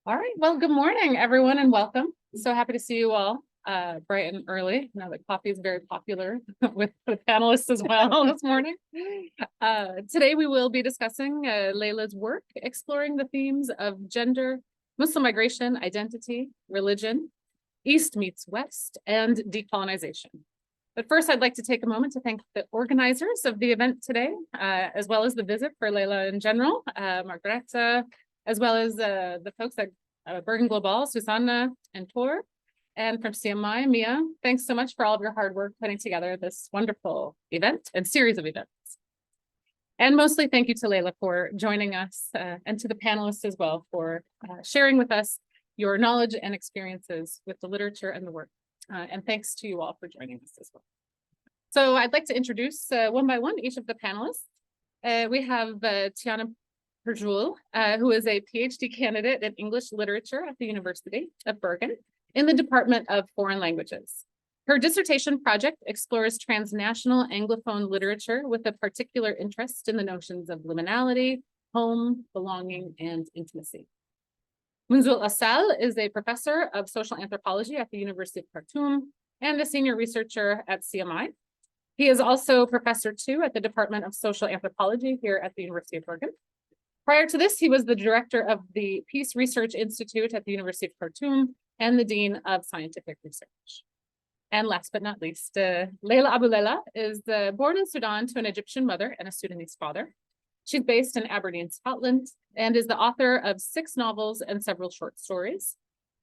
All right. Well, good morning, everyone, and welcome. So happy to see you all bright and early. I know that coffee is very popular with the panelists as well this morning. Today, we will be discussing Leila's work, exploring the themes of gender, Muslim migration, identity, religion, East meets West, and decolonization. But first, I'd like to take a moment to thank the organizers of the event today, as well as the visit for Leila in general, Margareta, as well as the folks at Bergen Global, Susanna and Tor, and from CMI, Mia. Thanks so much for all of your hard work putting together this wonderful event and series of events. And mostly thank you to Leila for joining us and to the panelists as well for sharing with us your knowledge and experiences with the literature and the work. And thanks to you all for joining us as well. So I'd like to introduce one by one each of the panelists. We have Tijana Przulj, who is a PhD candidate in English literature at the University of Bergen in the Department of Foreign Languages. Her dissertation project explores transnational Anglophone literature with a particular interest in the notions of liminality, home, belonging, and intimacy. Munzoul Assal is a professor of social anthropology at the University of Khartoum and a senior researcher at CMI. He is also professor too at the Department of Social Anthropology here at the University of Bergen. Prior to this, he was the director of the Peace Research Institute at the University of Khartoum and the Dean of Scientific Research. And last but not least, Leila Aboulela is born in Sudan to an Egyptian mother and a Sudanese father. She's based in Aberdeen, Scotland, and is the author of 6 novels and several short stories.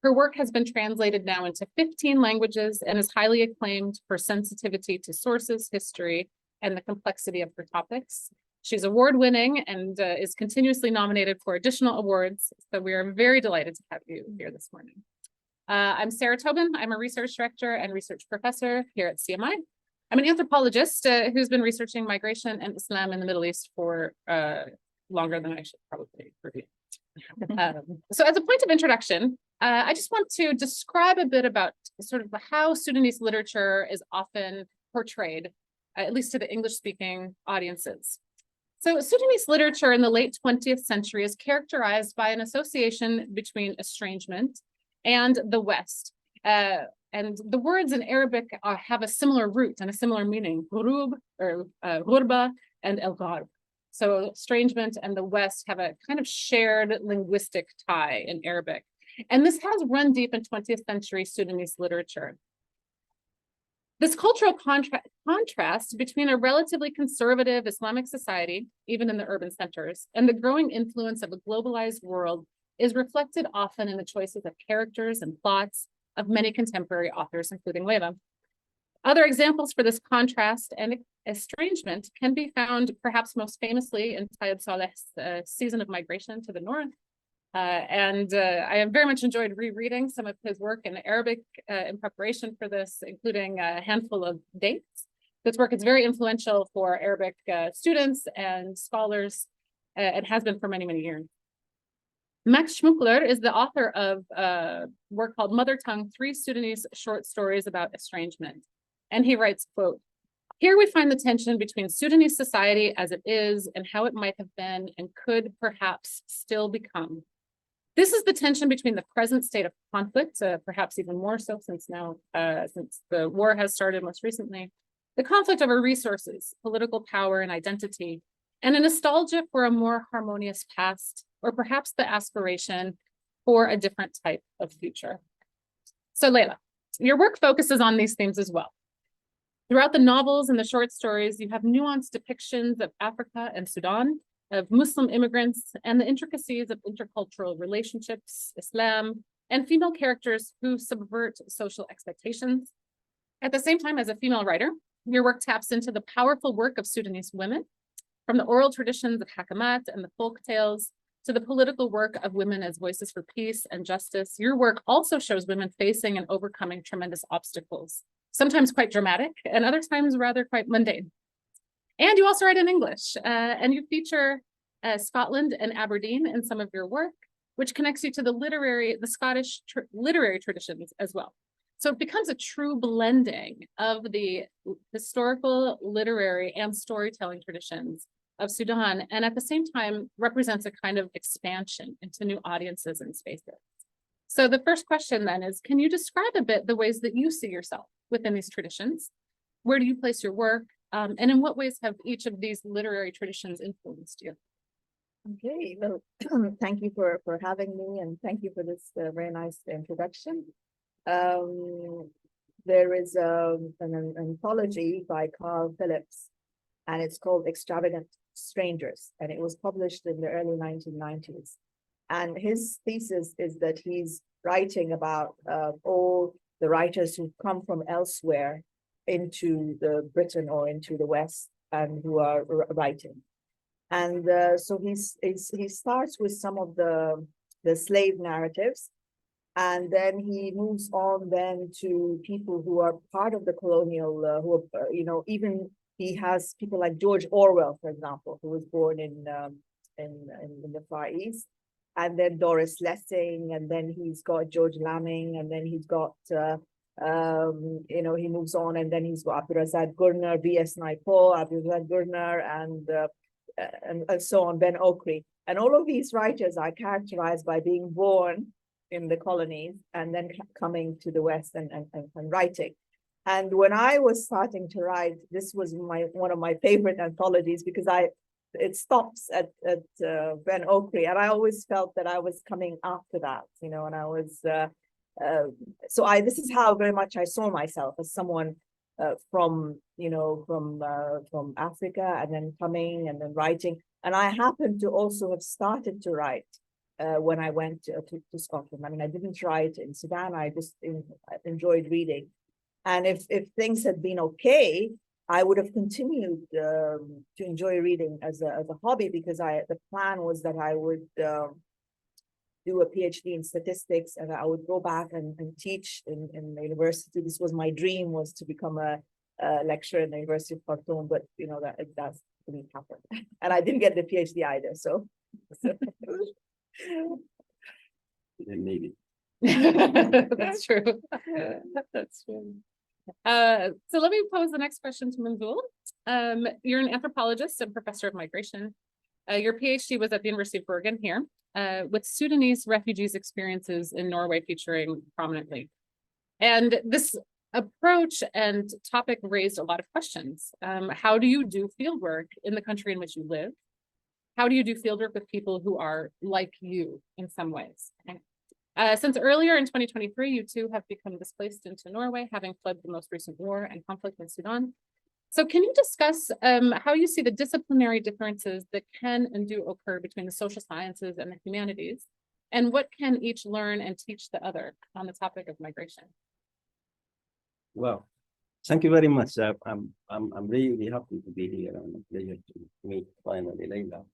Her work has been translated now into 15 languages and is highly acclaimed for sensitivity to sources, history, and the complexity of her topics. She's award-winning and is continuously nominated for additional awards, so we are very delighted to have you here this morning. I'm Sarah Tobin. I'm a research director and research professor here at CMI. I'm an anthropologist who's been researching migration and Islam in the Middle East for longer than I should probably review. So as a point of introduction, I just want to describe a bit about sort of how Sudanese literature is often portrayed, at least to the English-speaking audiences. So Sudanese literature in the late 20th century is characterized by an association between estrangement and the West. And the words in Arabic have a similar root and a similar meaning, ghurub or ghurba and el-gharb. So estrangement and the West have a kind of shared linguistic tie in Arabic. And this has run deep in 20th century Sudanese literature. This cultural contrast between a relatively conservative Islamic society, even in the urban centers, and the growing influence of a globalized world is reflected often in the choices of characters and plots of many contemporary authors, including Leila. Other examples for this contrast and estrangement can be found perhaps most famously in Tayeb Saleh's Season of Migration to the North. I have very much enjoyed rereading some of his work in Arabic in preparation for this, including a handful of dates. This work is very influential for Arabic students and scholars and has been for many, many years. Max Schmuckler is the author of a work called Mother Tongue, 3 Sudanese short stories about estrangement. And he writes, quote, "Here we find the tension between Sudanese society as it is and how it might have been and could perhaps still become. This is the tension between the present state of conflict, perhaps even more so since the war has started most recently, the conflict over resources, political power, and identity, and a nostalgia for a more harmonious past, or perhaps the aspiration for a different type of future." So Leila, your work focuses on these themes as well. Throughout the novels and the short stories, you have nuanced depictions of Africa and Sudan, of Muslim immigrants, and the intricacies of intercultural relationships, Islam, and female characters who subvert social expectations. At the same time, as a female writer, your work taps into the powerful work of Sudanese women, from the oral traditions of hakamat and the folk tales to the political work of women as voices for peace and justice. Your work also shows women facing and overcoming tremendous obstacles, sometimes quite dramatic and other times rather quite mundane. And you also write in English, and you feature Scotland and Aberdeen in some of your work, which connects you to the Scottish literary traditions as well. So it becomes a true blending of the historical, literary, and storytelling traditions of Sudan, and at the same time represents a kind of expansion into new audiences and spaces. So the first question then is, can you describe a bit the ways that you see yourself within these traditions? Where do you place your work? And in what ways have each of these literary traditions influenced you? Okay, well, thank you for having me, and thank you for this very nice introduction. There is an anthology by Carl Phillips, and it's called Extravagant Strangers, and it was published in the early 1990s. And his thesis is that he's writing about all the writers who come from elsewhere into the Britain or into the West and who are writing. And so he starts with some of the slave narratives, and then he moves on then to people who are part of the colonial, who are, even he has people like George Orwell, for example, who was born in the Far East, and then Doris Lessing, and then he's got George Lamming, and then he's got he moves on, and then he's got Abdulrazak Gurner, B.S. Naipaul, Abdulrazak Gurner, and so on, Ben Okri. And all of these writers are characterized by being born in the colonies and then coming to the West and writing. And when I was starting to write, this was one of my favorite anthologies, because it stops at Ben Okri, and I always felt that I was coming after that, and I was this is how very much I saw myself, as someone from Africa, and then coming and then writing. And I happened to also have started to write when I went to Scotland. I mean, I didn't write in Sudan. I just enjoyed reading. And if things had been okay, I would have continued to enjoy reading as a hobby, because the plan was that I would do a PhD in statistics, and I would go back and teach in the university. This was my dream, was to become a lecturer in the University of Khartoum, but that didn't happen. And I didn't get the PhD either, so. Maybe. That's true. That's true. So let me pose the next question to Munzoul. You're an anthropologist and professor of migration. Your PhD was at the University of Bergen here, with Sudanese refugees' experiences in Norway featuring prominently. And this approach and topic raised a lot of questions. How do you do fieldwork in the country in which you live? How do you do fieldwork with people who are like you in some ways? Since earlier in 2023, you two have become displaced into Norway, having fled the most recent war and conflict in Sudan. So can you discuss how you see the disciplinary differences that can and do occur between the social sciences and the humanities, and what can each learn and teach the other on the topic of migration? Well, thank you very much. I'm really happy to be here, and a pleasure to meet finally Leila.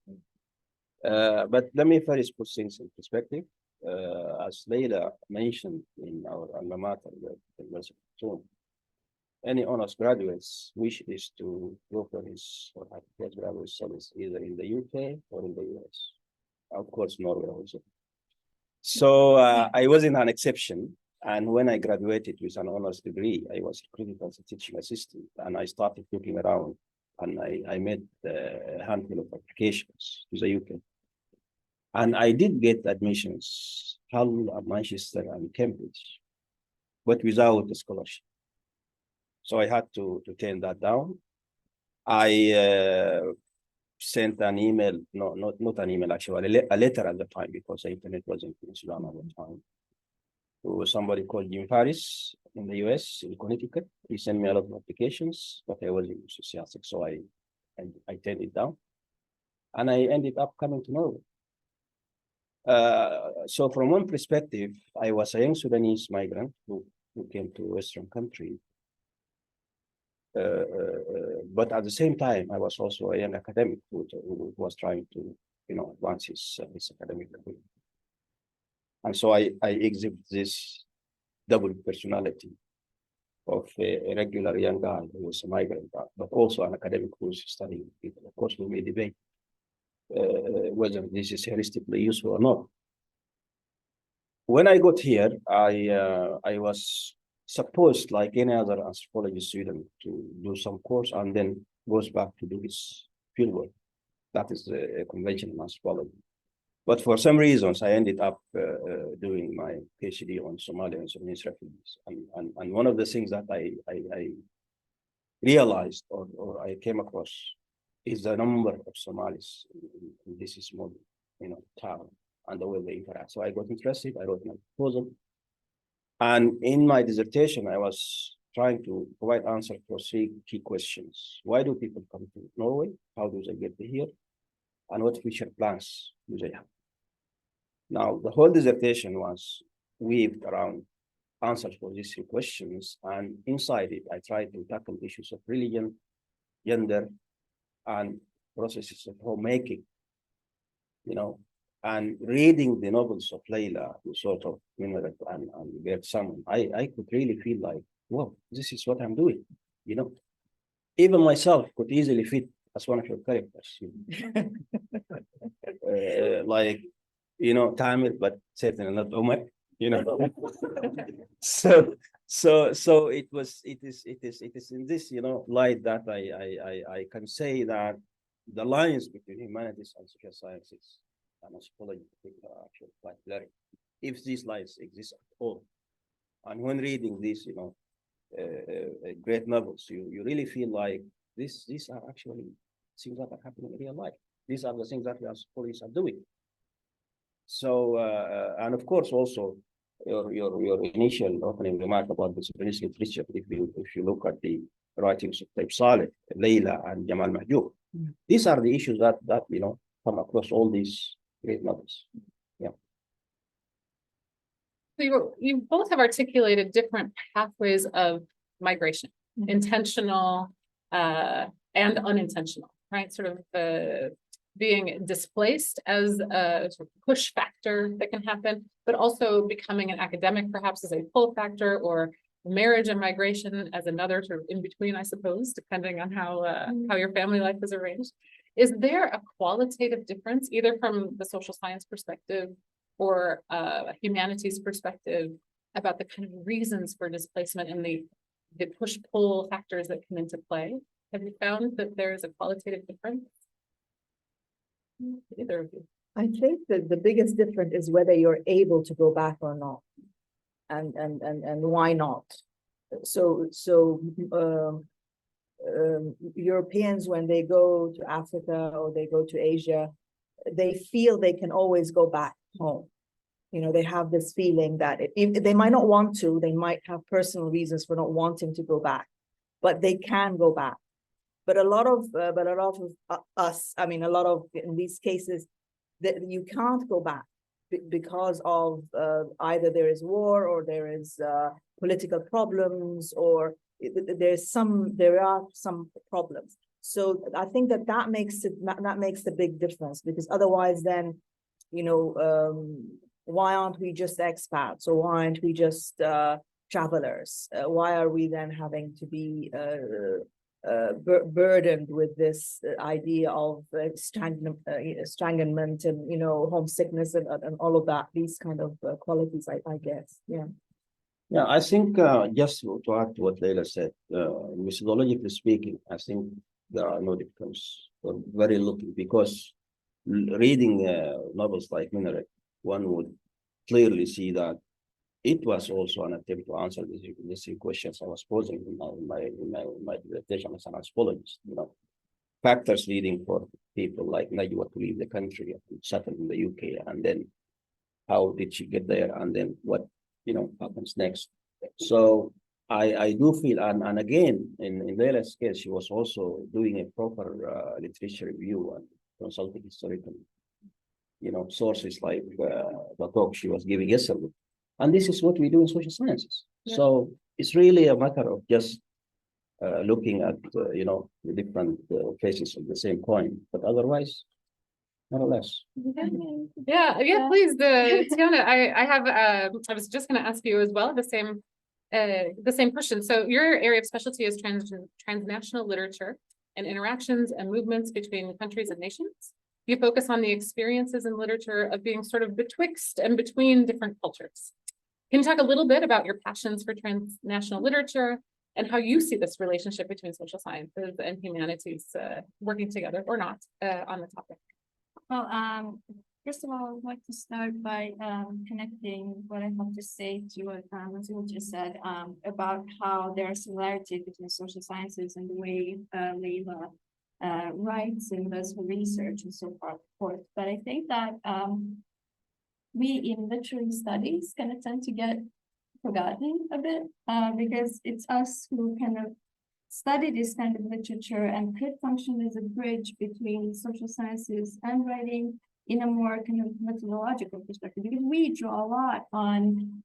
But let me first put things in perspective. As Leila mentioned in our alma mater, the University of Khartoum, any honors graduates wish is to go for his or her postgraduate studies either in the UK or in the US. Of course, Norway also. So I wasn't an exception. And when I graduated with an honors degree, I was recruited as a teaching assistant, and I started looking around, and I made a handful of applications to the UK. And I did get admissions, Hull, Manchester, and Cambridge, but without a scholarship. So I had to turn that down. I sent an email, not an email, actually, a letter at the time, because the internet wasn't in Sudan at the time, to somebody called Jim Farris in the US, in Connecticut. He sent me a lot of applications, but I wasn't enthusiastic, so I turned it down. And I ended up coming to Norway. So from one perspective, I was a young Sudanese migrant who came to a Western country. But at the same time, I was also a young academic who was trying to, advance his academic career. And so I exhibit this double personality of a regular young guy who was a migrant, but also an academic who was studying people. Of course, we may debate whether this is heuristically useful or not. When I got here, I was supposed, like any other anthropology student, to do some course and then goes back to do his fieldwork. That is a conventional anthropology. But for some reasons, I ended up doing my PhD on Somali and Sudanese refugees. And one of the things that I realized or I came across is the number of Somalis in this small, town and the way they interact. So I got interested, I wrote my proposal. And in my dissertation, I was trying to provide answers for 3 key questions. Why do people come to Norway? How do they get here? And what future plans do they have? Now, the whole dissertation was weaved around answers for these 3 questions. And inside it, I tried to tackle issues of religion, gender, and processes of homemaking, and reading the novels of Leila, sort of Minaret and Beard Salmon, I could really feel like, whoa, this is what I'm doing, Even myself could easily fit as one of your characters, like, Tamil, but certainly not Omar, So it is in this, light that I can say that the lines between humanities and social sciences and anthropology are actually quite blurry, if these lines exist at all. And when reading these, great novels, you really feel like these are actually things that are happening in real life. These are the things that the anthropologists are doing. So, and of course, also your initial opening remark about the Sudanese literature, if you look at the writings of Saleh, Leila, and Jamal Mahjoub, these are the issues that come across all these great novels. Yeah. So you both have articulated different pathways of migration, intentional and unintentional, right? Sort of being displaced as a sort of push factor that can happen, but also becoming an academic perhaps as a pull factor, or marriage and migration as another sort of in between, I suppose, depending on how your family life is arranged. Is there a qualitative difference, either from the social science perspective or a humanities perspective, about the kind of reasons for displacement and the push-pull factors that come into play? Have you found that there is a qualitative difference? Either of you. I think that the biggest difference is whether you're able to go back or not, and why not. So Europeans, when they go to Africa or they go to Asia, they feel they can always go back home. They have this feeling that if they might not want to, they might have personal reasons for not wanting to go back, but they can go back. But a lot of us, a lot of in these cases, that you can't go back because of either there is war or there is political problems, or there are some problems. So I think that makes the big difference, because otherwise then, why aren't we just expats, or why aren't we just travelers? Why are we then having to be burdened with this idea of stranglement and homesickness and all of that, these kind of qualities, I guess. Yeah, I think just to add to what Leila said, methodologically speaking, I think there are no difference, or very little, because reading novels like Minaret, one would clearly see that it was also an attempt to answer these questions I was posing in my dissertation as an anthropologist. Factors leading for people like Najwa to leave the country and settle in the UK, and then how did she get there, and then what happens next. So I do feel, and again in Leila's case, she was also doing a proper literature review and consulting historical sources like the talk she was giving yesterday. And this is what we do in social sciences. Yeah. So it's really a matter of just looking at the different faces of the same coin, but otherwise, more or less. Yeah, please, Tijana, I was just going to ask you as well the same question. So your area of specialty is transnational literature and interactions and movements between countries and nations. You focus on the experiences in literature of being sort of betwixt and between different cultures. Can you talk a little bit about your passions for transnational literature and how you see this relationship between social sciences and humanities working together or not on the topic. Well, first of all, I would like to start by connecting what I have to say to what Munzoul just said about how there are similarities between social sciences and the way Leila writes and does her research and so forth. But I think that we in literary studies kind of tend to get forgotten a bit because it's us who kind of study this kind of literature and could function as a bridge between social sciences and writing in a more kind of methodological perspective, because we draw a lot on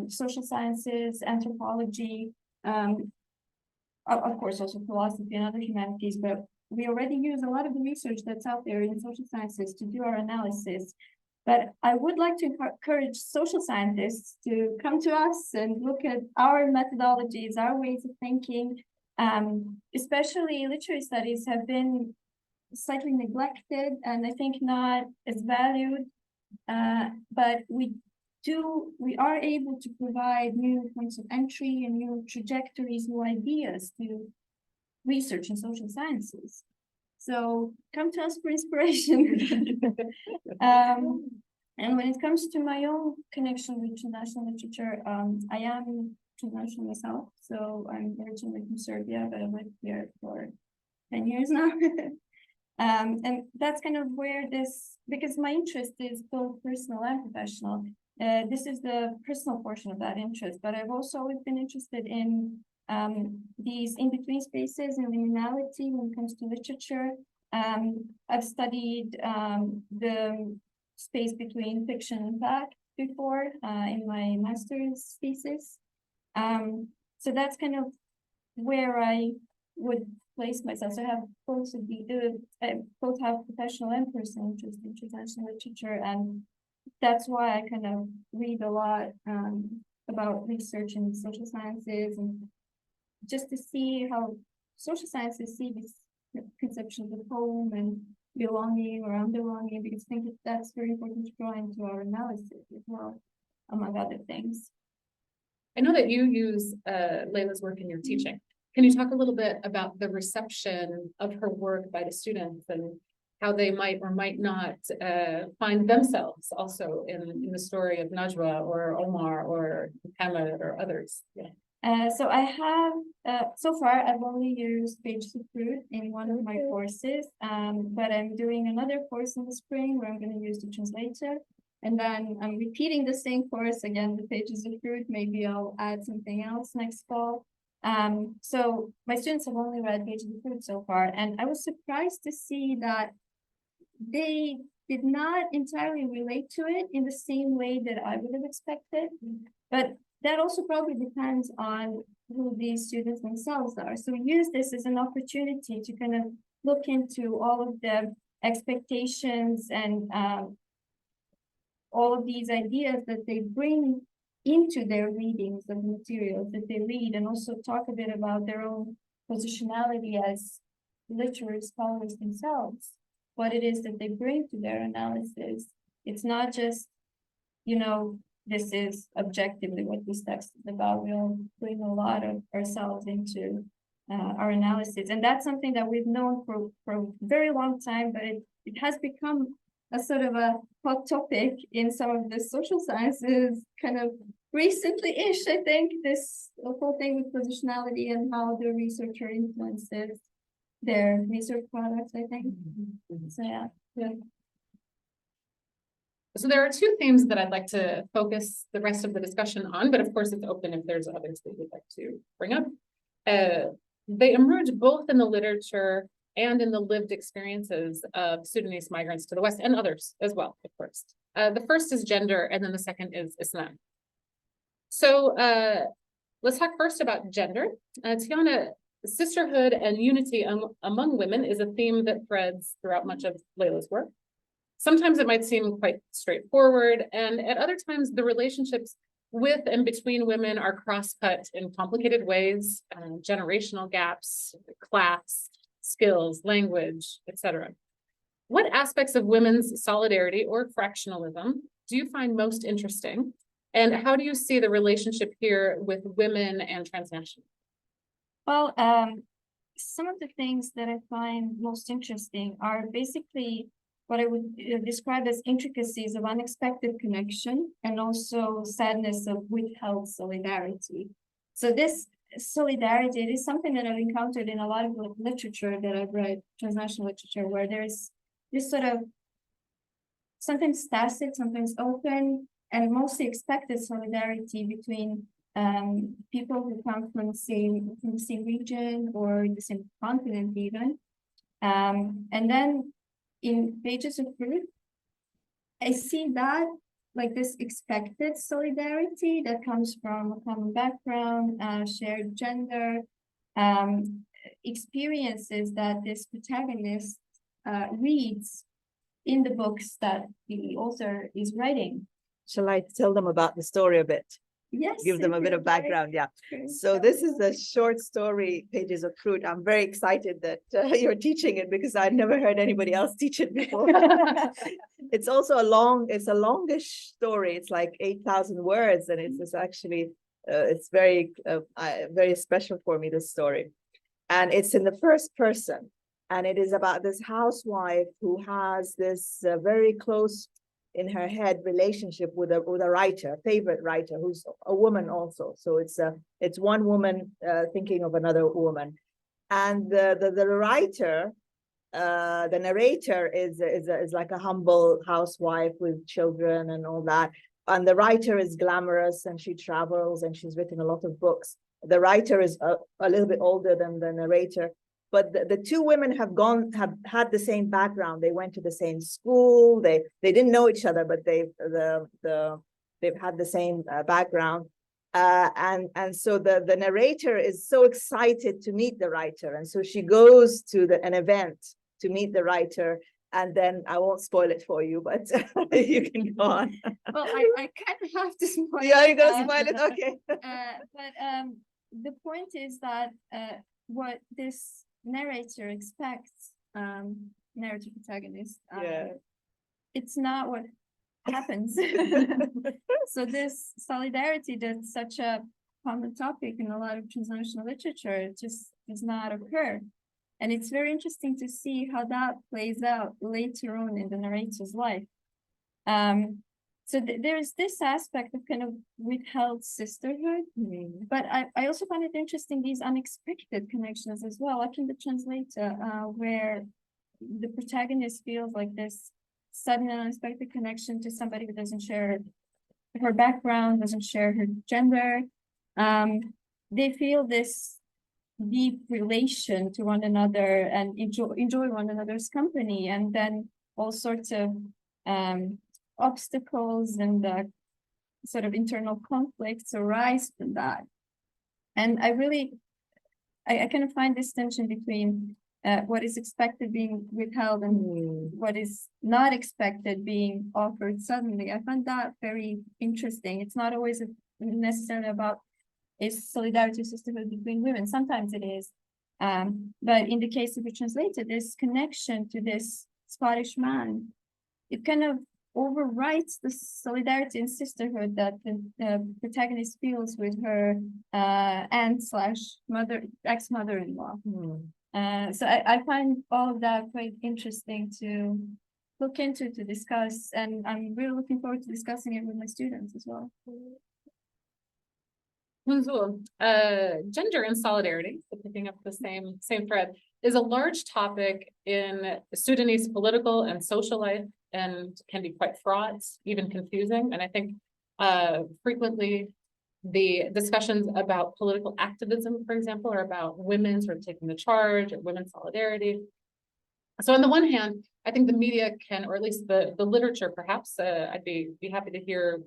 social sciences, anthropology, of course also philosophy and other humanities, but we already use a lot of the research that's out there in social sciences to do our analysis. But I would like to encourage social scientists to come to us and look at our methodologies, our ways of thinking. Especially literary studies have been slightly neglected and I think not as valued. But we are able to provide new points of entry and new trajectories, new ideas to research in social sciences. So come to us for inspiration. And when it comes to my own connection with international literature, I am international myself. So I'm originally from Serbia, but I've lived here for 10 years now. And that's kind of where this, because my interest is both personal and professional. This is the personal portion of that interest, but I've also always been interested in these in-between spaces and liminality when it comes to literature. I've studied the space between fiction and fact before in my master's thesis. So that's kind of where I would place myself. So I have both of both have professional and personal interest in international literature, and that's why I kind of read a lot about research in social sciences, and just to see how social sciences see this conception of home and belonging or unbelonging, because I think that's very important to draw into our analysis as well, among other things. I know that you use Leila's work in your teaching. Can you talk a little bit about the reception of her work by the students and how they might or might not find themselves also in the story of Najwa or Omar or Muhammad or others? Yeah. So I have, so far I've only used Pages of Fruit in one of my courses, but I'm doing another course in the spring where I'm going to use the translator. And then I'm repeating the same course again with Pages of Fruit. Maybe I'll add something else next fall. So my students have only read Pages of Fruit so far, and I was surprised to see that they did not entirely relate to it in the same way that I would have expected. But that also probably depends on who these students themselves are. So we use this as an opportunity to kind of look into all of the expectations and all of these ideas that they bring into their readings of the materials that they read, and also talk a bit about their own positionality as literary scholars themselves, what it is that they bring to their analysis. It's not just, you know, this is objectively what this text is about. We all bring a lot of ourselves into our analysis. And that's something that we've known for a very long time, but it has become a sort of a hot topic in some of the social sciences kind of recently-ish, I think, this whole thing with positionality and how the researcher influences their research products, I think. So yeah. So there are two themes that I'd like to focus the rest of the discussion on, but of course it's open if there's others that you'd like to bring up. They emerge both in the literature and in the lived experiences of Sudanese migrants to the West and others as well, of course. The first is gender, and then the second is Islam. So let's talk first about gender. Tijana, sisterhood and unity among women is a theme that threads throughout much of Leila's work. Sometimes it might seem quite straightforward, and at other times the relationships with and between women are cross-cut in complicated ways, generational gaps, class, skills, language, etc. What aspects of women's solidarity or fractionalism do you find most interesting? And how do you see the relationship here with women and transnational? Well, some of the things that I find most interesting are basically what I would describe as intricacies of unexpected connection and also sadness of withheld solidarity. So this solidarity, it is something that I've encountered in a lot of literature that I've read, transnational literature, where there's this sort of sometimes tacit, sometimes open, and mostly expected solidarity between people who come from the same region or the same continent even. And then in Pages of Fruit, I see that like this expected solidarity that comes from a common background, shared gender, experiences that this protagonist reads in the books that the author is writing. Shall I tell them about the story a bit? Yes. Give them a bit of background, yeah. So this is a short story, Pages of Fruit. I'm very excited that you're teaching it because I'd never heard anybody else teach it before. It's also it's a longish story. It's like 8,000 words, and it's actually it's very very special for me, this story. And it's in the first person, and it is about this housewife who has this very close in her head relationship with a writer, a favorite writer, who's a woman also. So it's one woman thinking of another woman, and the writer, the narrator is like a humble housewife with children and all that, and the writer is glamorous and she travels and she's written a lot of books. The writer is a little bit older than the narrator. But the two women have had the same background. They went to the same school. They didn't know each other, but they've had the same background. And so the narrator is so excited to meet the writer, and so she goes to an event to meet the writer. And then I won't spoil it for you, but you can go on. Well, I kind of have to spoil it. Yeah, you're gonna spoil it, okay. But the point is that what this narrator expects, narrative protagonist, it's not what happens. So this solidarity, that's such a common topic in a lot of transnational literature, just does not occur. And it's very interesting to see how that plays out later on in the narrator's life. So there's this aspect of kind of withheld sisterhood, but I also find it interesting, these unexpected connections as well, like in the translator, where the protagonist feels like this sudden and unexpected connection to somebody who doesn't share her background, doesn't share her gender. They feel this deep relation to one another and enjoy one another's company, and then all sorts of obstacles and sort of internal conflicts arise from that. And I kind of find this tension between what is expected being withheld and what is not expected being offered suddenly. I find that very interesting. It's not always necessarily about a solidarity sisterhood between women. Sometimes it is. But in the case of the translator, this connection to this Scottish man, it kind of overwrites the solidarity and sisterhood that the protagonist feels with her aunt / mother, ex-mother-in-law. So I find all of that quite interesting to look into, to discuss, and I'm really looking forward to discussing it with my students as well. Munzoul, gender and solidarity, so picking up the same thread, is a large topic in Sudanese political and social life, and can be quite fraught, even confusing. And I think frequently the discussions about political activism, for example, are about women sort of taking the charge, or women's solidarity. So on the one hand, I think the media can, or at least the literature perhaps, I'd be happy to hear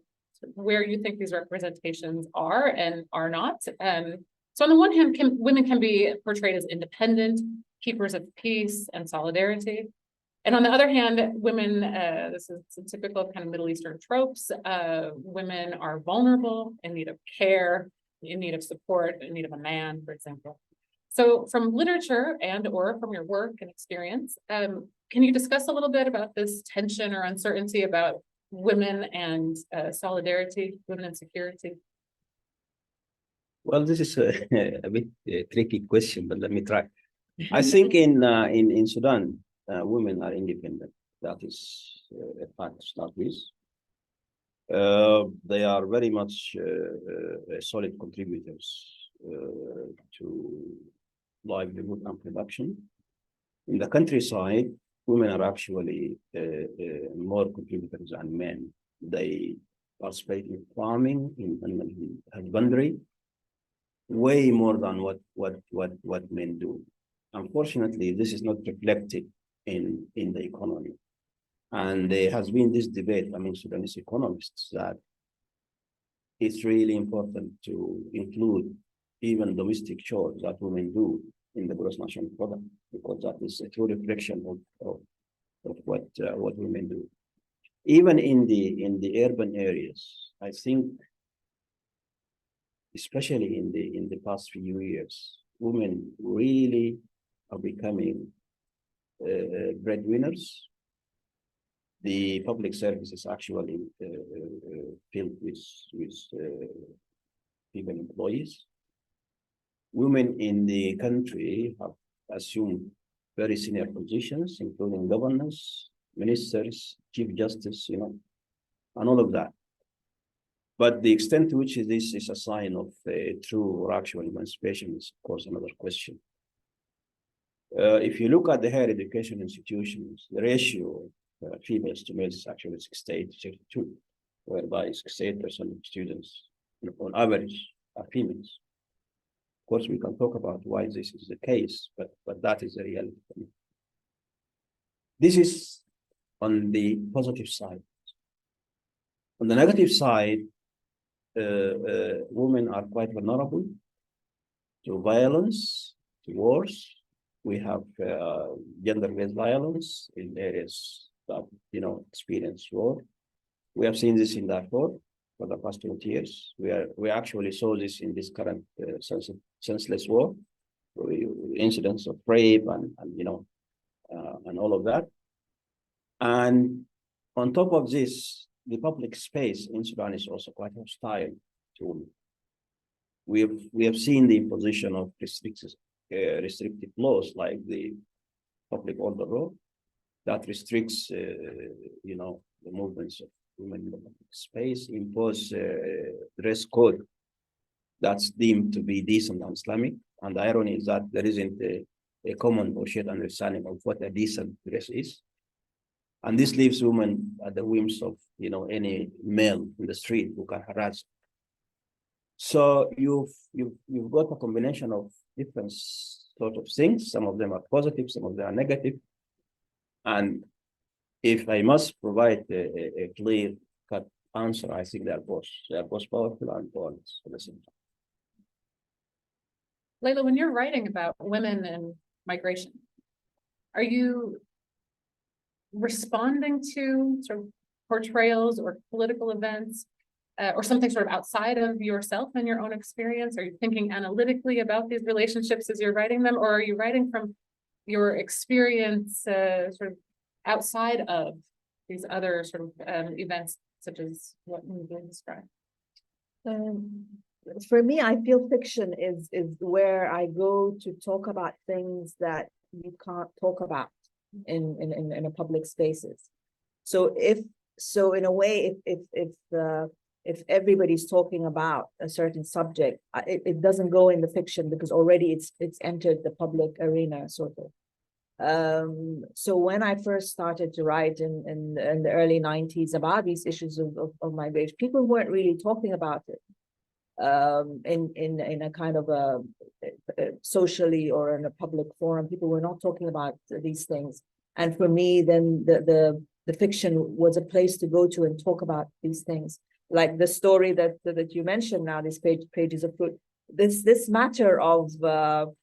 where you think these representations are and are not. So on the one hand, women can be portrayed as independent, keepers of peace and solidarity. And on the other hand, women, this is typical kind of Middle Eastern tropes, women are vulnerable, in need of care, in need of support, in need of a man, for example. So from literature or from your work and experience, can you discuss a little bit about this tension or uncertainty about women and solidarity, women and security? Well, this is a bit tricky question, but let me try. I think in Sudan, women are independent. That is a fact to start with. They are very much solid contributors to livelihood and production. In the countryside, women are actually more contributors than men. They participate in farming, in husbandry, way more than what men do. Unfortunately, this is not reflected in the economy. And there has been this debate among Sudanese economists that it's really important to include even domestic chores that women do in the gross national product, because that is a true reflection of what women do. Even in the urban areas, I think, especially in the past few years, women really are becoming breadwinners. The public service is actually filled with female employees. Women in the country have assumed very senior positions, including governors, ministers, chief justice, and all of that. But the extent to which this is a sign of true or actual emancipation is, of course, another question. If you look at the higher education institutions, the ratio of females to males is actually 68-32, whereby 68% of students, on average, are females. Of course, we can talk about why this is the case, but that is the reality. This is on the positive side. On the negative side, women are quite vulnerable to violence, to wars. We have gender-based violence in areas that experience war. We have seen this in Darfur for the past 20 years. We actually saw this in this current senseless war, incidents of rape and all of that. And on top of this, the public space in Sudan is also quite hostile to women. We have seen the imposition of restrictive laws like the public order law that restricts, the movements of women in the public space, impose dress code that's deemed to be decent and Islamic. And the irony is that there isn't a common or shared understanding of what a decent dress is. And this leaves women at the whims of any male in the street who can harass. So you've got a combination of different sort of things. Some of them are positive, some of them are negative. And if I must provide a clear-cut answer, I think they are both powerful and powerless at the same time. Leila, when you're writing about women and migration, are you responding to sort of portrayals or political events or something sort of outside of yourself and your own experience? Are you thinking analytically about these relationships as you're writing them, or are you writing from your experience sort of outside of these other sort of events, such as what Munzoul described? For me, I feel fiction is where I go to talk about things that you can't talk about in a public spaces. So in a way, if everybody's talking about a certain subject, it doesn't go in the fiction because already it's entered the public arena, sort of. So when I first started to write in the early 90s about these issues of migration, people weren't really talking about it in a kind of a socially or in a public forum. People were not talking about these things. And for me, then the fiction was a place to go to and talk about these things. Like the story that you mentioned now, these pages of Przulj, this matter of the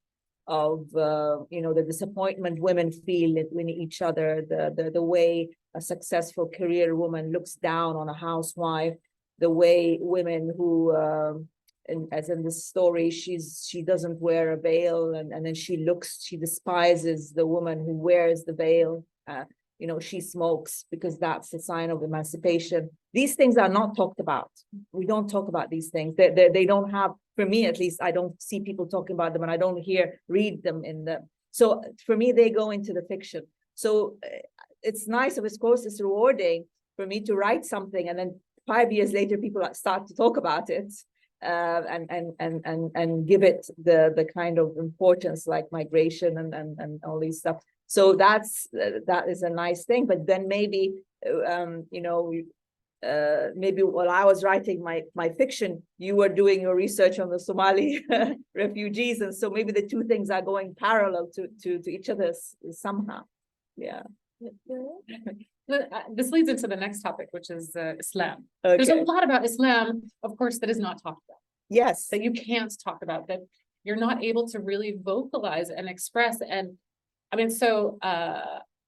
disappointment women feel in each other, the way a successful career woman looks down on a housewife, the way women who as in this story, she doesn't wear a veil, and then she despises the woman who wears the veil. she smokes because that's a sign of emancipation. These things are not talked about. We don't talk about these things. They don't have, for me at least, I don't see people talking about them, and I don't read them in the. So for me, they go into the fiction. So it's nice, of course, it's rewarding for me to write something, and then 5 years later, people start to talk about it, and give it the kind of importance like migration and all these stuff. So that is a nice thing. But then maybe maybe while I was writing my fiction, you were doing your research on the Somali refugees, and so maybe the two things are going parallel to each other somehow. Yeah. This leads into the next topic, which is Islam. Okay. There's a lot about Islam, of course, that is not talked about. Yes. That you can't talk about, that you're not able to really vocalize and express. And I mean, so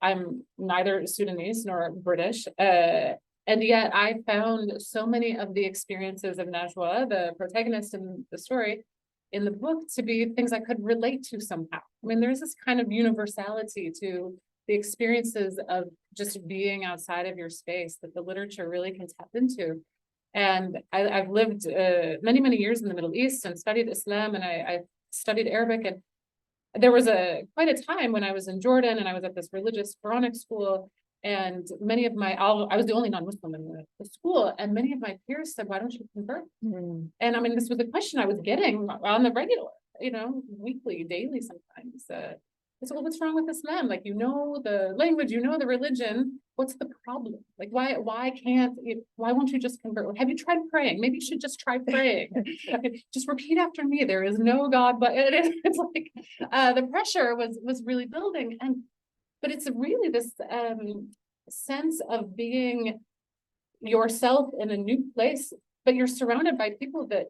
I'm neither Sudanese nor British, and yet I found so many of the experiences of Najwa, the protagonist in the story, in the book, to be things I could relate to somehow. I mean, there's this kind of universality to the experiences of just being outside of your space that the literature really can tap into. And I've lived many, many years in the Middle East and studied Islam, and I studied Arabic. And there was quite a time when I was in Jordan and I was at this religious Quranic school, and many of I was the only non-Muslim in the school, and many of my peers said, why don't you convert? Mm. And I mean, this was a question I was getting on the regular, weekly, daily sometimes. I said, well, what's wrong with Islam? Like, the language, the religion, what's the problem? Like, why won't you just convert? Have you tried praying? Maybe you should just try praying. Just repeat after me. There is no God, but it's like the pressure was really building. But it's really this sense of being yourself in a new place, but you're surrounded by people that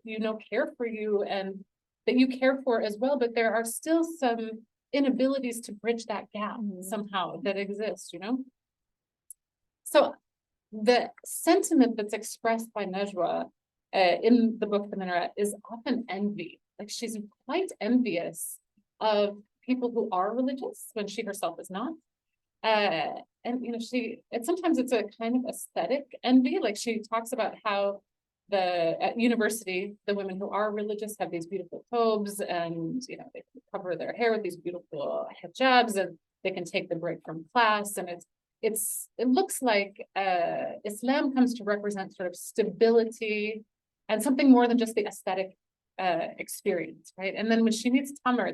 care for you and that you care for as well. But there are still some inabilities to bridge that gap somehow that exist, So the sentiment that's expressed by Najwa in the book The Minaret is often envy. Like, she's quite envious of people who are religious when she herself is not. And sometimes it's a kind of aesthetic envy. Like, she talks about how at university, the women who are religious have these beautiful robes, and they can cover their hair with these beautiful hijabs, and they can take the break from class. And it looks like Islam comes to represent sort of stability and something more than just the aesthetic experience, right? And then when she meets Tamer,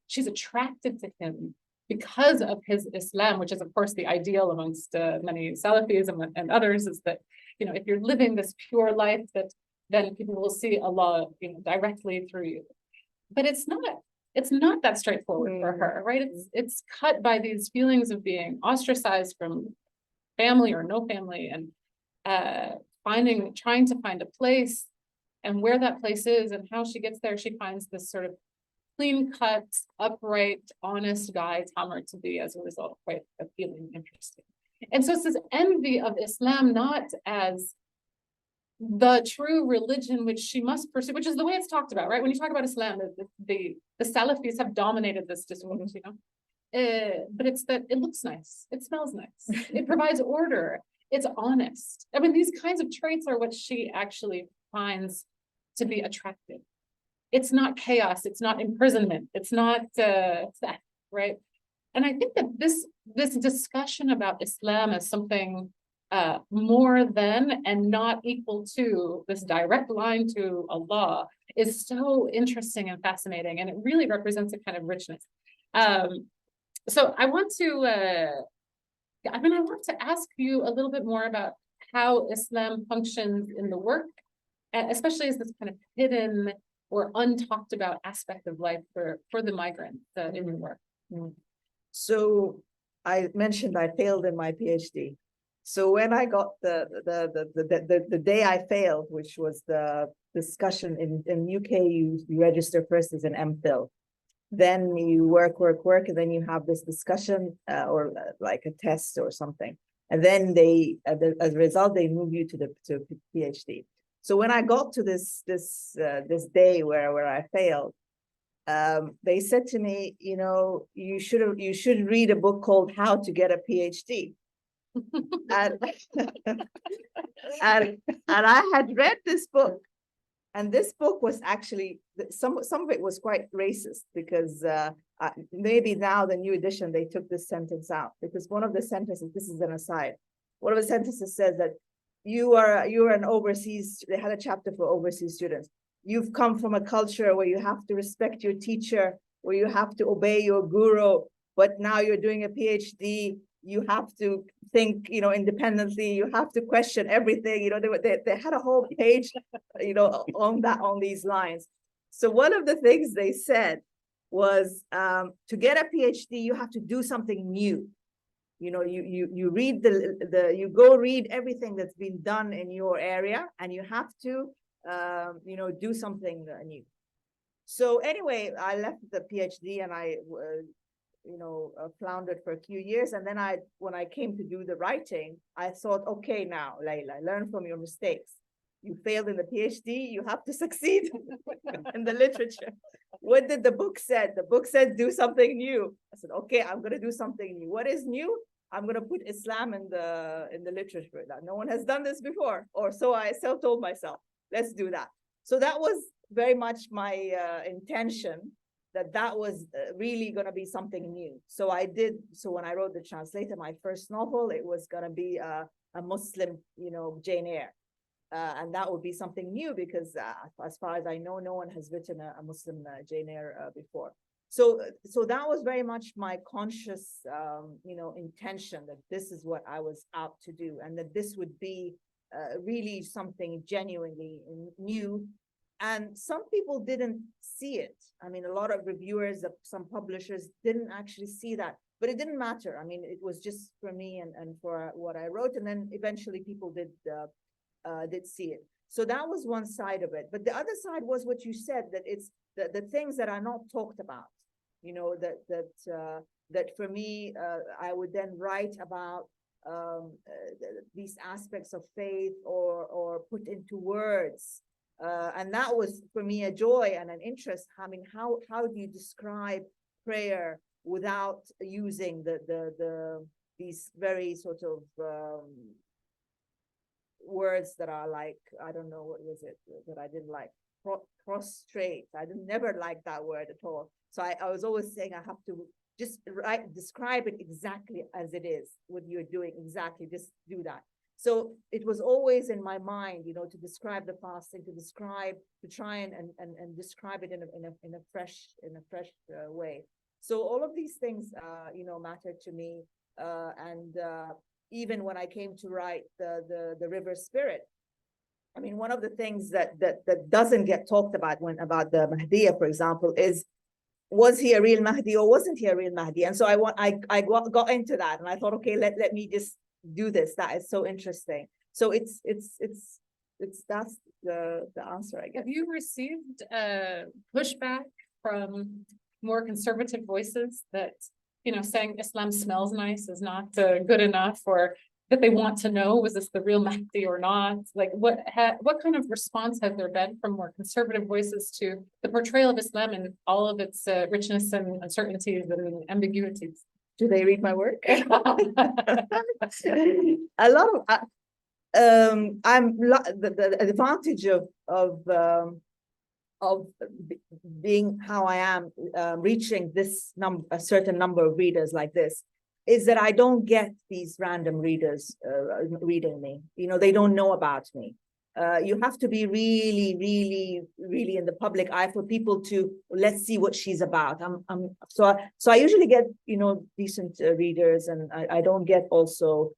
she's attracted to him because of his Islam, which is of course the ideal amongst many Salafis and others, is that if you're living this pure life, that then people will see Allah directly through you. But it's not that straightforward for her, right? It's cut by these feelings of being ostracized from family or no family, and trying to find a place, and where that place is and how she gets there. She finds this sort of clean-cut, upright, honest guy, Tamer, to be, as a result, quite appealing, interesting. And so it's this envy of Islam, not as the true religion which she must pursue, which is the way it's talked about, right? When you talk about Islam, the Salafis have dominated this discourse, but it's that it looks nice, it smells nice, it provides order, it's honest. I mean, these kinds of traits are what she actually finds to be attractive. It's not chaos, it's not imprisonment, it's not theft, right? And I think that this discussion about Islam as something more than and not equal to this direct line to Allah is so interesting and fascinating, and it really represents a kind of richness. So I want to ask you a little bit more about how Islam functions in the work, especially as this kind of hidden or untalked about aspect of life for the migrant in your work. So I mentioned I failed in my PhD. So when I got the day I failed, which was the discussion in UK, you register first as an MPhil. Then you work, and then you have this discussion or like a test or something. And then as a result, they move you to PhD. So when I got to this day where I failed, they said to me, you know, you should read a book called How to Get a PhD. and, and I had read this book, and this book was actually some of it was quite racist, because maybe now the new edition they took this sentence out, because one of the sentences, this is an aside, one of the sentences says that you are an overseas. They had a chapter for overseas students. You've come from a culture where you have to respect your teacher, where you have to obey your guru, but now you're doing a PhD. You have to think, you know, independently. You have to question everything. You know, they had a whole page, you know, on these lines. So one of the things they said was, to get a PhD, you have to do something new. You know, you read you go read everything that's been done in your area, and you have to, you know, do something new. So anyway, I left the PhD, and I you know, floundered for a few years. And then when I came to do the writing, I thought, okay, now, Leila, learn from your mistakes. You failed in the PhD, you have to succeed in the literature. What did the book said? The book said, do something new. I said, okay, I'm going to do something new. What is new? I'm going to put Islam in the literature. That no one has done this before, or so I self-told myself. Let's do that. So that was very much my intention, that was really going to be something new. So I did. So when I wrote the translator, my first novel, it was going to be a Muslim, you know, Jane Eyre. And that would be something new, because as far as I know, no one has written a Muslim Jane Eyre before. So that was very much my conscious, you know, intention, that this is what I was out to do, and that this would be really something genuinely new. And some people didn't see it. I mean, a lot of reviewers, some publishers didn't actually see that, but it didn't matter. I mean, it was just for me and for what I wrote. And then eventually people did see it. So that was one side of it. But the other side was what you said, that it's the things that are not talked about, you know, that for me, I would then write about these aspects of faith, or put into words. And that was for me a joy and an interest. I mean, how do you describe prayer without using these very sort of words that are like, I don't know, what was it that I didn't like? Prostrate. I never liked that word at all. So I was always saying, I have to just describe it exactly as it is, what you're doing exactly, just do that. So it was always in my mind, you know, to describe the fasting, to try and describe it in a fresh way. So all of these things, you know, mattered to me. And even when I came to write the River Spirit, I mean, one of the things that doesn't get talked about about the Mahdiya, for example, is, was he a real Mahdi or wasn't he a real Mahdi? And so I got into that, and I thought, okay, let me just do this. That is so interesting. So it's that's the answer, I guess. Have you received pushback from more conservative voices that, you know, saying Islam smells nice is not good enough, or that they want to know, was this the real Mahdi or not? Like, what kind of response has there been from more conservative voices to the portrayal of Islam and all of its richness and uncertainties and ambiguities? Do they read my work? A lot of the advantage of being how I am, reaching this a certain number of readers like this, is that I don't get these random readers reading me. You know, they don't know about me. You have to be really, really, really in the public eye for people to, let's see what she's about. So I usually get, you know, decent readers, and I don't get also,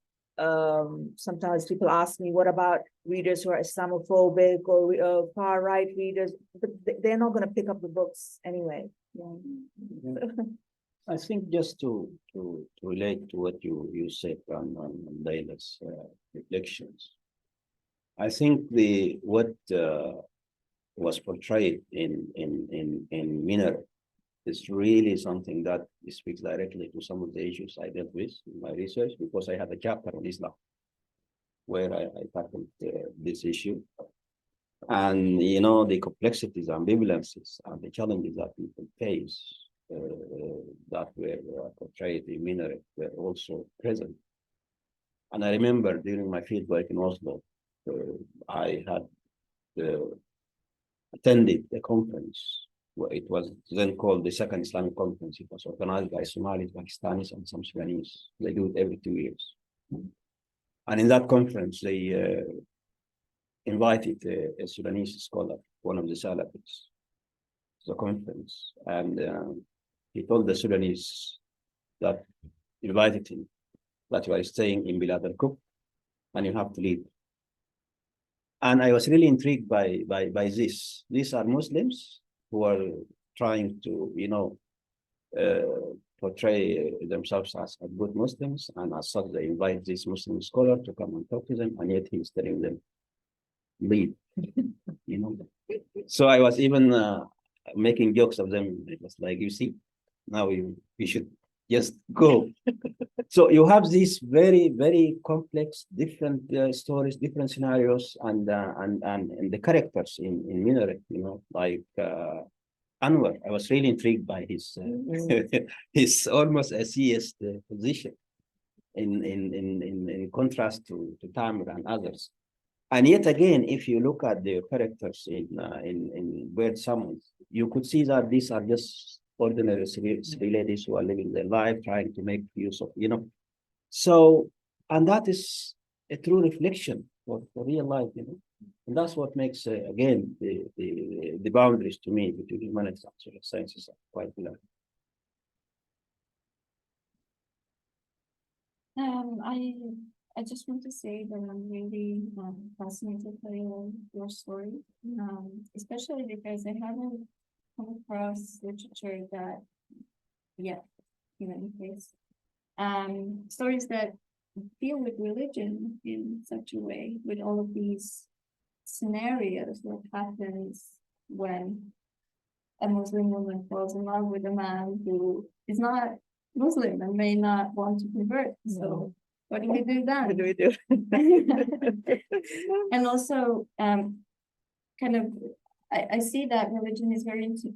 sometimes people ask me, what about readers who are Islamophobic or far right readers? But they're not going to pick up the books anyway. Yeah. I think just to relate to what you said on Leila's reflections, I think what was portrayed in Minor is really something that speaks directly to some of the issues I dealt with in my research, because I have a chapter on Islam where I tackled this issue. And you know, the complexities, ambivalences, and the challenges that people face that were portrayed in Minaret were also present. And I remember during my fieldwork in Oslo, I had attended a conference. It was then called the Second Islamic Conference. It was organized by Somalis, Pakistanis, and some Sudanese. They do it every 2 years. And in that conference, they invited a Sudanese scholar, one of the Salafists, to the conference. And he told the Sudanese that invited him that you are staying in Bilad al-Kub and you have to leave. And I was really intrigued by this. These are Muslims who are trying to, you know, portray themselves as good Muslims, and as such, they invite this Muslim scholar to come and talk to them, and yet he's telling them, leave, you know. So I was even making jokes of them. It was like, you see, now you should just go. So you have these very, very complex, different stories, different scenarios, and the characters in Minaret, you know, like Anwar. I was really intrigued by his his almost atheist position in contrast to Tamir and others. And yet again, if you look at the characters in Bird Summons, you could see that these are just ordinary civil ladies who are living their life, trying to make use of, you know. So, and that is a true reflection of real life, you know. And that's what makes, again, the boundaries to me between humanities and social sciences are quite blurred. I just want to say that I'm really fascinated by your story, especially because I haven't come across literature that yet, in any case, stories that deal with religion in such a way, with all of these scenarios, what happens when a Muslim woman falls in love with a man who is not Muslim and may not want to convert. So what do we do then? What do we do? And also, kind of, I see that religion is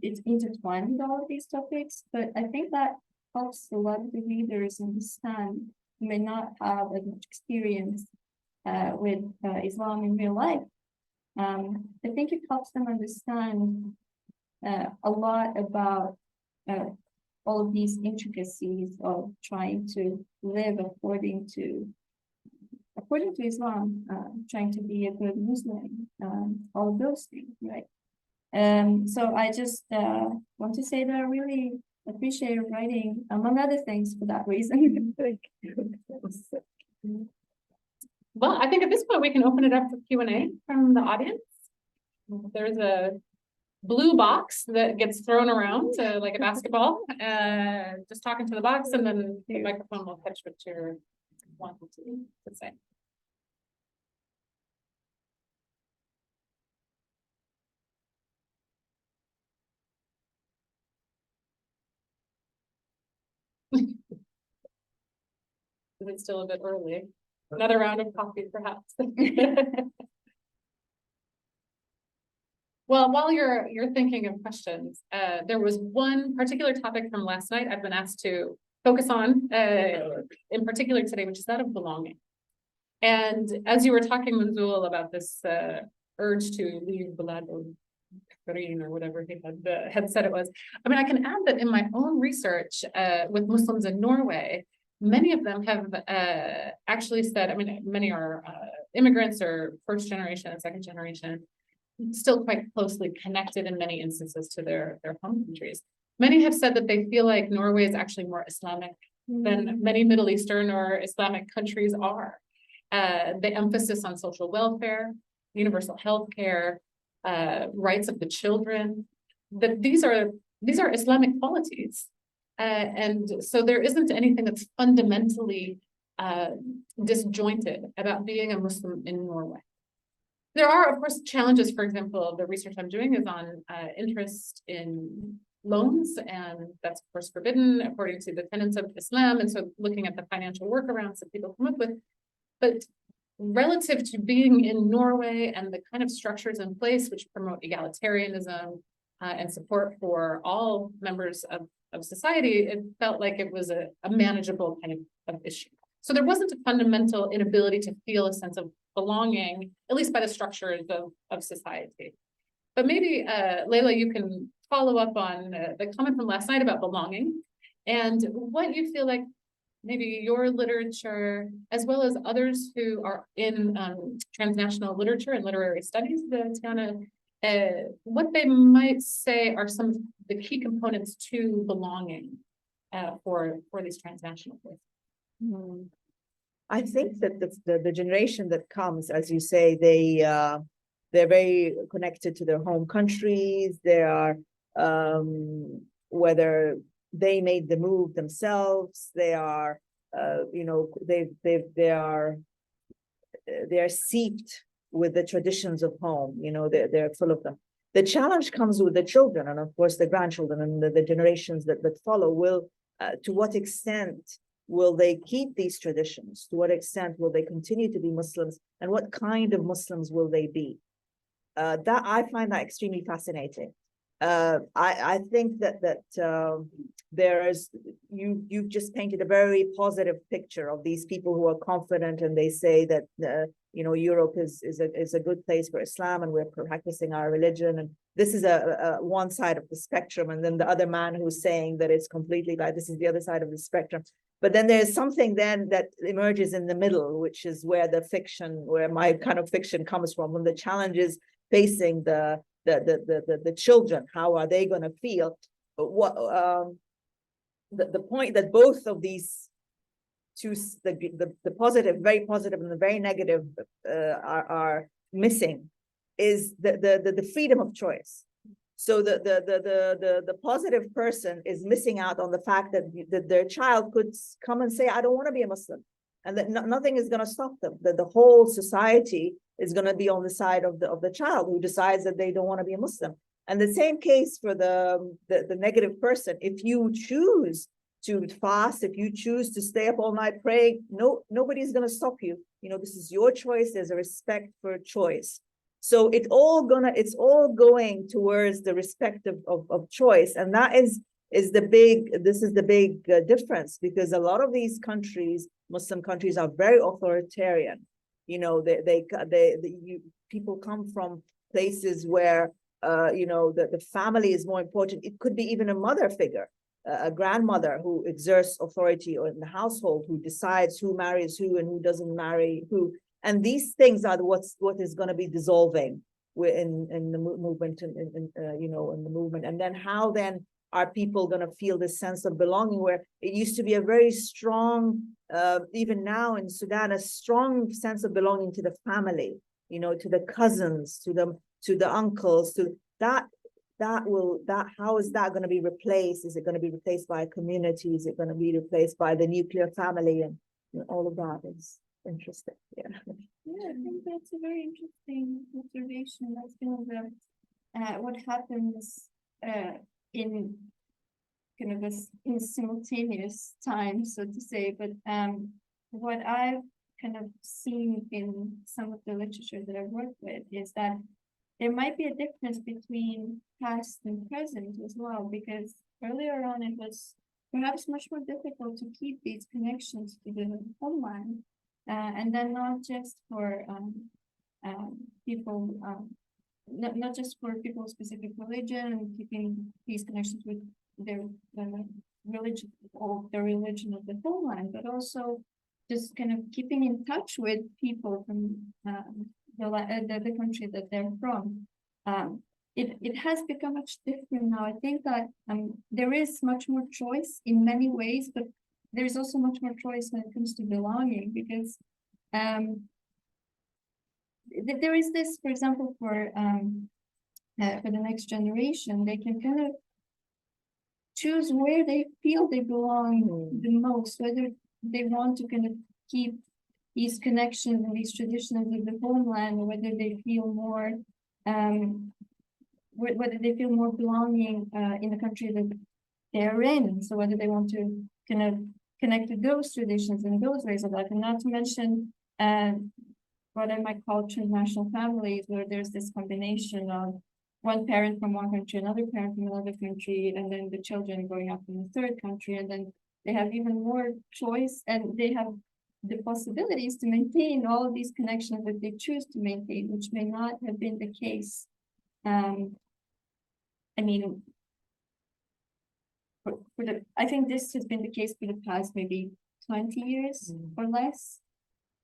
it's intertwined with all of these topics, but I think that helps a lot of the readers understand who may not have as much experience with Islam in real life. I think it helps them understand a lot about all of these intricacies of trying to live according to Islam, trying to be a good Muslim, all of those things, right? So I just want to say that I really appreciate your writing, among other things, for that reason. Thank you. Well, I think at this point we can open it up for Q&A from the audience. There's a blue box that gets thrown around like a basketball, just talking to the box, and then the microphone will catch what you're wanting to say. Is it still a bit early? Another round of coffee, perhaps. Well, while you're thinking of questions, there was one particular topic from last night I've been asked to focus on, in particular today, which is that of belonging. And as you were talking, Munzoul, about this urge to leave Bilad or whatever he had said it was. I mean, I can add that in my own research with Muslims in Norway, many of them have actually said, I mean, many are immigrants or first generation and second generation, still quite closely connected in many instances to their home countries. Many have said that they feel like Norway is actually more Islamic than many Middle Eastern or Islamic countries are. The emphasis on social welfare, universal health care, rights of the children, that these are Islamic qualities. And so there isn't anything that's fundamentally disjointed about being a Muslim in Norway. There are, of course, challenges. For example, the research I'm doing is on interest in loans, and that's, of course, forbidden according to the tenets of Islam. And so looking at the financial workarounds that people come up with. But relative to being in Norway and the kind of structures in place which promote egalitarianism and support for all members of society, it felt like it was a manageable kind of issue. So there wasn't a fundamental inability to feel a sense of belonging, at least by the structures of society. But maybe, Leila, you can follow up on the comment from last night about belonging and what you feel like maybe your literature, as well as others who are in transnational literature and literary studies, Tijana, what they might say are some of the key components to belonging for these transnational places. I think that the generation that comes, as you say, they're very connected to their home countries. They are whether they made the move themselves, they are they are seeped with the traditions of home. They're full of them. The challenge comes with the children, and of course the grandchildren and the generations that follow. Will to what extent will they keep these traditions? To what extent will they continue to be Muslims? And what kind of Muslims will they be? That I find that extremely fascinating. I think that there is you've just painted a very positive picture of these people who are confident, and they say that Europe is a good place for Islam, and we're practicing our religion, and this is a one side of the spectrum, and then the other man who's saying that it's completely bad. This is the other side of the spectrum. But then there's something then that emerges in the middle, which is where my kind of fiction comes from, when the challenge is facing the children. How are they going to feel? What the point that both of these two, the positive, very positive, and the very negative are missing, is the freedom of choice. So the positive person is missing out on the fact that their child could come and say, I don't want to be a Muslim, and that nothing is going to stop them. That the whole society is going to be on the side of the child who decides that they don't want to be a Muslim. And the same case for the negative person. If you choose to fast, if you choose to stay up all night praying, nobody's going to stop you. This is your choice. There's a respect for choice. So it's all going towards the respect of choice. And that is the big difference, because a lot of these countries, Muslim countries, are very authoritarian. People come from places where the family is more important. It could be even a mother figure, a grandmother who exerts authority in the household, who decides who marries who and who doesn't marry who. And these things are what is going to be dissolving in the movement, in the movement. And then how then are people going to feel this sense of belonging, where it used to be a very strong, even now in Sudan, a strong sense of belonging to the family, to the cousins, to the uncles, to that. How is that going to be replaced? Is it going to be replaced by a community? Is it going to be replaced by the nuclear family? And all of that is interesting. Yeah, I think that's a very interesting observation. That's kind of what happens in kind of in simultaneous time, so to say. But what I've kind of seen in some of the literature that I've worked with is that there might be a difference between past and present as well, because earlier on it was perhaps much more difficult to keep these connections to the homeland, and then not just for people, not just for people's specific religion and keeping these connections with their religion or the religion of the homeland, but also just kind of keeping in touch with people from the country that they're from. It has become much different now. I think that there is much more choice in many ways, but there's also much more choice when it comes to belonging, because there is this, for example, for the next generation, they can kind of choose where they feel they belong the most, whether they want to kind of keep these connections and these traditions of the homeland, or whether they feel more belonging in the country that they're in. So whether they want to kind of connect to those traditions and those ways of life, and not to mention what I might call transnational families, where there's this combination of one parent from one country, another parent from another country, and then the children growing up in a third country, and then they have even more choice, and they have the possibilities to maintain all of these connections that they choose to maintain, which may not have been the case. I mean, I think this has been the case for the past maybe 20 years or less.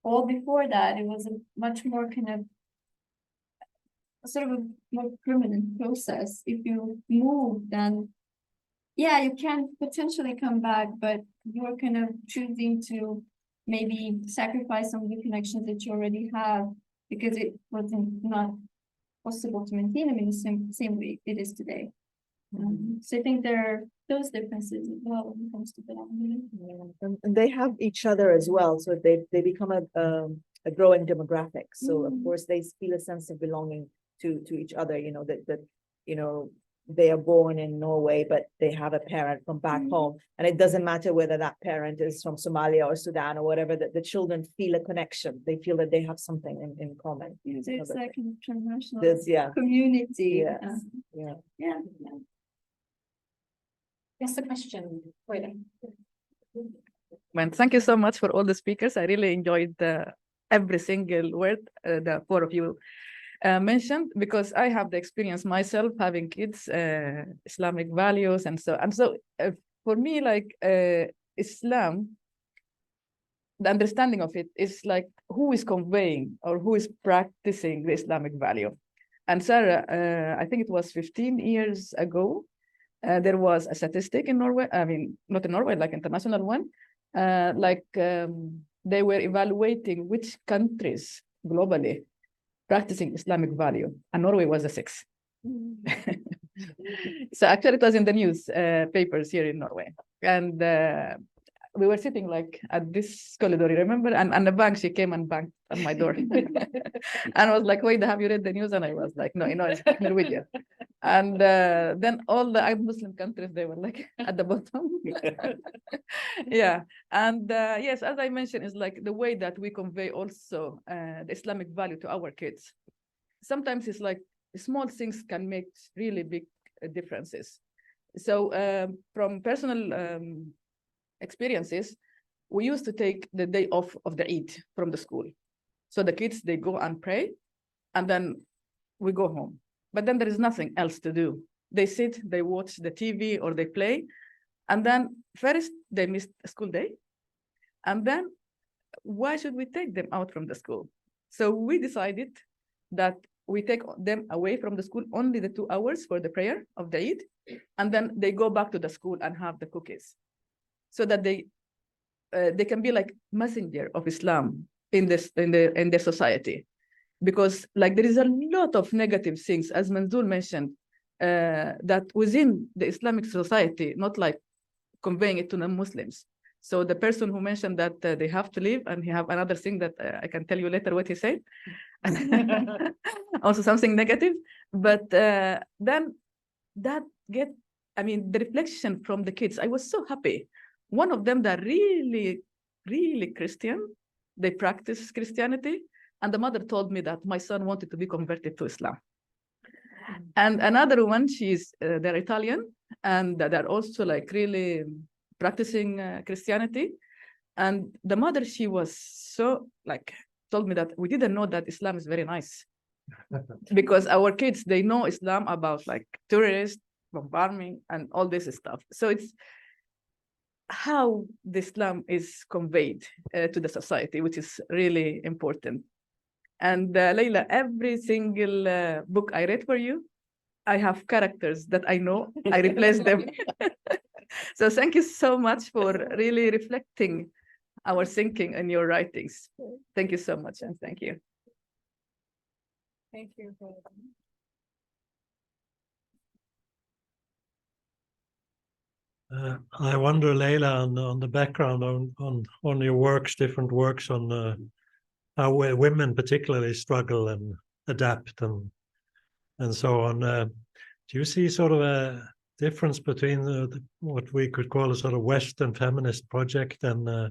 All before that, it was a much more kind of sort of a more permanent process. If you move, then yeah, you can potentially come back, but you're kind of choosing to maybe sacrifice some of the connections that you already have because it wasn't not possible to maintain them in the same way it is today. So I think there are those differences as well when it comes to belonging. And they have each other as well, so they become a growing demographic. So of course they feel a sense of belonging to each other. You know that you know they are born in Norway, but they have a parent from back home, and it doesn't matter whether that parent is from Somalia or Sudan or whatever. That the children feel a connection. They feel that they have something in common. There's like a transnational community. Yeah. Yeah. Yes, the question. Vaida. Thank you so much for all the speakers. I really enjoyed every single word the four of you mentioned, because I have the experience myself having kids, Islamic values, and so for me, like Islam, the understanding of it is like who is conveying or who is practicing the Islamic value. And Sarah, I think it was 15 years ago, there was a statistic in Norway, I mean, not in Norway, like international one, they were evaluating which countries globally practicing Islamic value, and Norway was the sixth. So actually it was in the news papers here in Norway. And we were sitting like at this corridor, you remember? And the bank, she came and banged on my door. And I was like, wait, have you read the news? And I was like, no, it's Norwegian. And then all the Muslim countries, they were like at the bottom. Yeah. And yes, as I mentioned, it's like the way that we convey also the Islamic value to our kids. Sometimes it's like small things can make really big differences. So from personal experiences, we used to take the day off of the Eid from the school. So the kids, they go and pray, and then we go home. But then there is nothing else to do. They sit, they watch the TV or they play, and then first they missed a school day. And then why should we take them out from the school? So we decided that we take them away from the school only the 2 hours for the prayer of the Eid, and then they go back to the school and have the cookies, so that they can be like messenger of Islam in their society. Because like there is a lot of negative things, as Munzoul mentioned, that within the Islamic society, not like conveying it to non-Muslims. So the person who mentioned that they have to leave, and he have another thing that I can tell you later what he said, also something negative. But then that the reflection from the kids, I was so happy. One of them that really, really Christian, they practice Christianity. And the mother told me that my son wanted to be converted to Islam. And another one, they're Italian, and they're also like really practicing Christianity. And the mother, she was so like, told me that we didn't know that Islam is very nice. Because our kids, they know Islam about like terrorists, bombardment, and all this stuff. So it's how the Islam is conveyed to the society, which is really important. And Leila, every single book I read for you, I have characters that I know, I replace them. So thank you so much for really reflecting our thinking in your writings. Thank you so much, and thank you. Thank you. I wonder, Leila, on the background on your works, different works on how women particularly struggle and adapt and so on. Do you see sort of a difference between what we could call a sort of Western feminist project and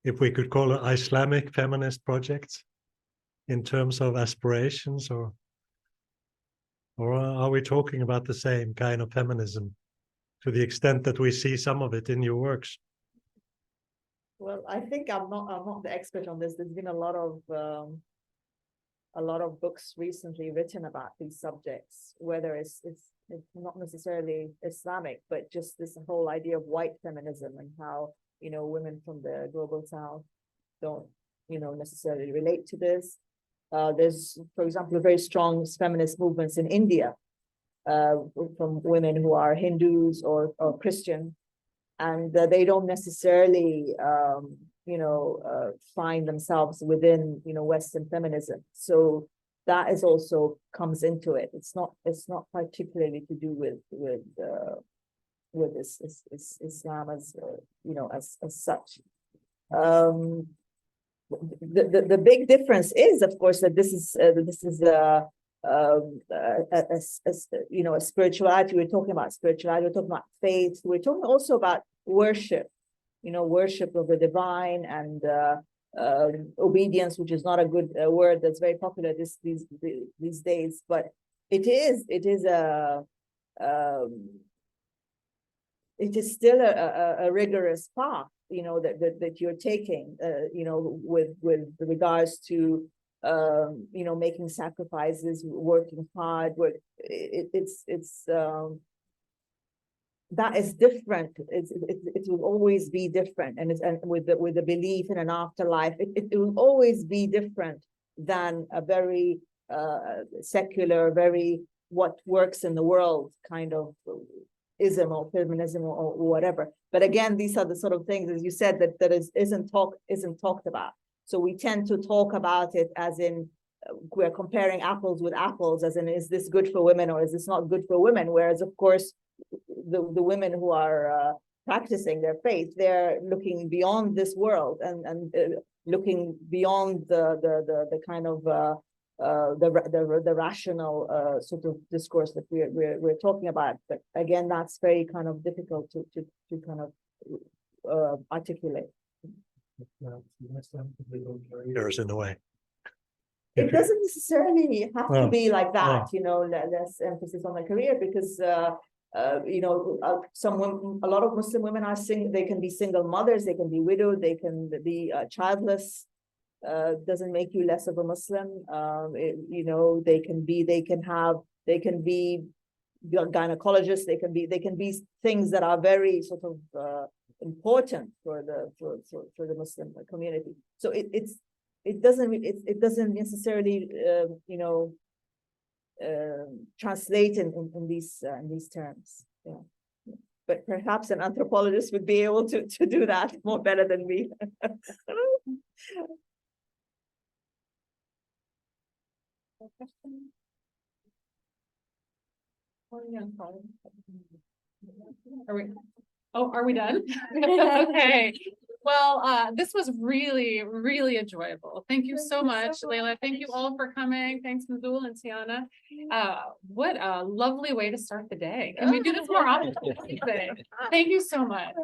if we could call it Islamic feminist projects? in terms of aspirations, or are we talking about the same kind of feminism to the extent that we see some of it in your works? Well, I think I'm not the expert on this. There's been a lot of books recently written about these subjects, whether it's not necessarily Islamic, but just this whole idea of white feminism and how, you know, women from the global south don't, you know, necessarily relate to this. There's, for example, very strong feminist movements in India from women who are Hindus or Christian, and they don't necessarily, you know, find themselves within, you know, Western feminism. So that is also comes into it. It's not particularly to do with Islam as you know, as such. The big difference is, of course, that this is you know, a spirituality. We're talking about spirituality. We're talking about faith. We're talking also about worship. You know, worship of the divine and obedience, which is not a good word that's very popular these days, but it is still a rigorous path, you know, that you're taking, you know, with regards to you know, making sacrifices, working hard. That is different. It will always be different, and with the belief in an afterlife, it will always be different than a very secular, very what works in the world kind of ism or feminism or whatever. But again, these are the sort of things, as you said, that isn't talked about. So we tend to talk about it as in we're comparing apples with apples, as in, is this good for women or is this not good for women? Whereas, of course, the women who are practicing their faith, they're looking beyond this world and looking beyond the kind of the rational sort of discourse that we're talking about. But again, that's very kind of difficult to kind of articulate. There's in the way. It doesn't necessarily have to be like that, Oh. you know, less emphasis on the career, because you know, a lot of Muslim women are they can be single mothers, they can be widowed, they can be childless. Doesn't make you less of a Muslim. You know, they can be gynecologists, they can be things that are very sort of important for the Muslim community. So it doesn't necessarily you know, translate in these terms. Yeah. But perhaps an anthropologist would be able to do that more better than me. Are we done? Okay. Well, this was really, really enjoyable. Thank you so much, Leila. Thank you all for coming. Thanks, Munzoul and Tijana. What a lovely way to start the day. Can we do this more often? Thank you so much.